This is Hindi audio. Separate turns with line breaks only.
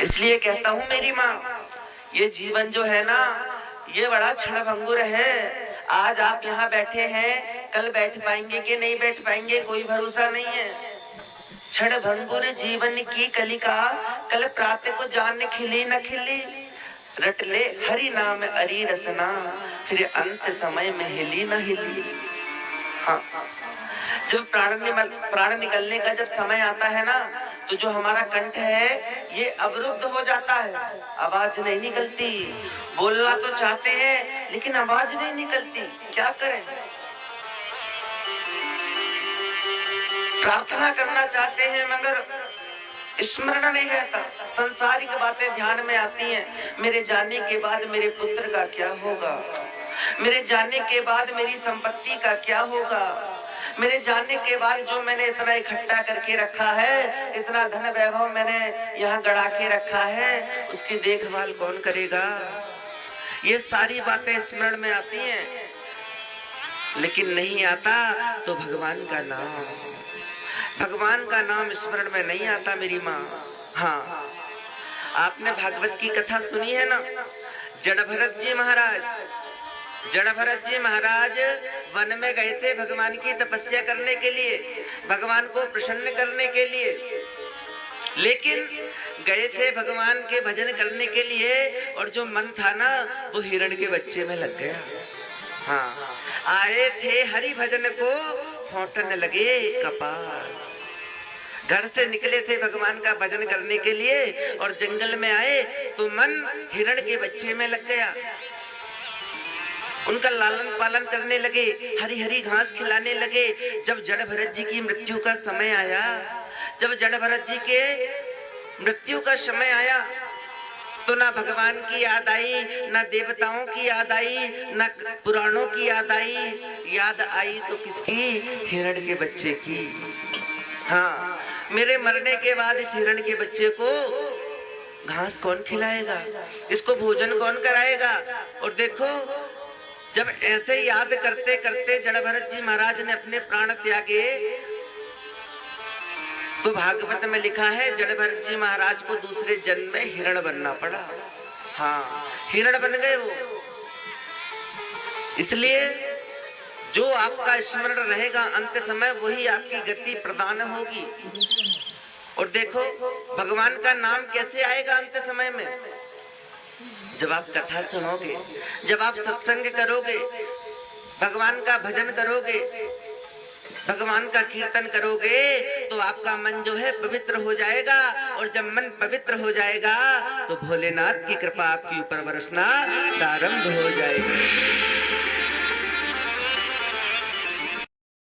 इसलिए कहता हूँ मेरी माँ, ये जीवन जो है ना, ये बड़ा क्षणभंगुर है। आज आप यहाँ बैठे हैं, कल बैठ पाएंगे कि नहीं बैठ पाएंगे कोई भरोसा नहीं है। क्षणभंगुर जीवन की कलिका, कल प्रातः को जान खिली न खिली। रट ले हरि नाम अरी रसना, फिर अंत समय में हिली न हिली। हाँ, जब प्राण निकलने का जब समय आता है ना, तो जो हमारा कंठ है ये अवरुद्ध हो जाता है, आवाज नहीं निकलती। बोलना तो चाहते हैं लेकिन आवाज नहीं निकलती, क्या करें। प्रार्थना करना चाहते हैं मगर स्मरण नहीं रहता, संसारिक बातें ध्यान में आती हैं। मेरे जाने के बाद मेरे पुत्र का क्या होगा, मेरे जाने के बाद मेरी संपत्ति का क्या होगा, मेरे जाने के बाद जो मैंने इतना इकट्ठा करके रखा है, इतना धन वैभव मैंने यहाँ गड़ा के रखा है, उसकी देखभाल कौन करेगा। ये सारी बातें स्मरण में आती हैं, लेकिन नहीं आता तो भगवान का नाम, भगवान का नाम स्मरण में नहीं आता मेरी माँ। हाँ, आपने भागवत की कथा सुनी है ना। जड़ भरत जी महाराज, जड़ भरत जी महाराज वन में गए थे भगवान की तपस्या करने के लिए, भगवान को प्रसन्न करने के लिए। लेकिन गए थे भगवान के भजन करने के लिए, और जो मन था ना वो हिरण के बच्चे में लग गया। हाँ, आए थे हरि भजन को, फौटन लगे कपाल। घर से निकले थे भगवान का भजन करने के लिए, और जंगल में आए तो मन हिरण के बच्चे में लग गया। उनका लालन पालन करने लगे, हरी हरी घास खिलाने लगे। जब जड़ भरत जी की मृत्यु का समय आया, जब जड़ भरत जी के मृत्यु का समय आया, तो ना भगवान की याद आई, ना देवताओं की याद आई, ना पुराणों की याद आई। याद आई तो किसकी, हिरण के बच्चे की। हाँ, मेरे मरने के बाद इस हिरण के बच्चे को घास कौन खिलाएगा, इसको भोजन कौन कराएगा। और देखो, जब ऐसे याद करते करते जड़ भरत जी महाराज ने अपने प्राण त्यागे, तो भागवत में लिखा है जड़ भरत जी महाराज को दूसरे जन्म में हिरण बनना पड़ा। हाँ, हिरण बन गए वो। इसलिए जो आपका स्मरण रहेगा अंत समय, वही आपकी गति प्रदान होगी। और देखो, भगवान का नाम कैसे आएगा अंत समय में, जब आप कथा सुनोगे, जब आप सत्संग करोगे, भगवान का भजन करोगे, भगवान का कीर्तन करोगे, तो आपका मन जो है पवित्र हो जाएगा। और जब मन पवित्र हो जाएगा तो भोलेनाथ की कृपा आपके ऊपर बरसना प्रारंभ हो जाएगी।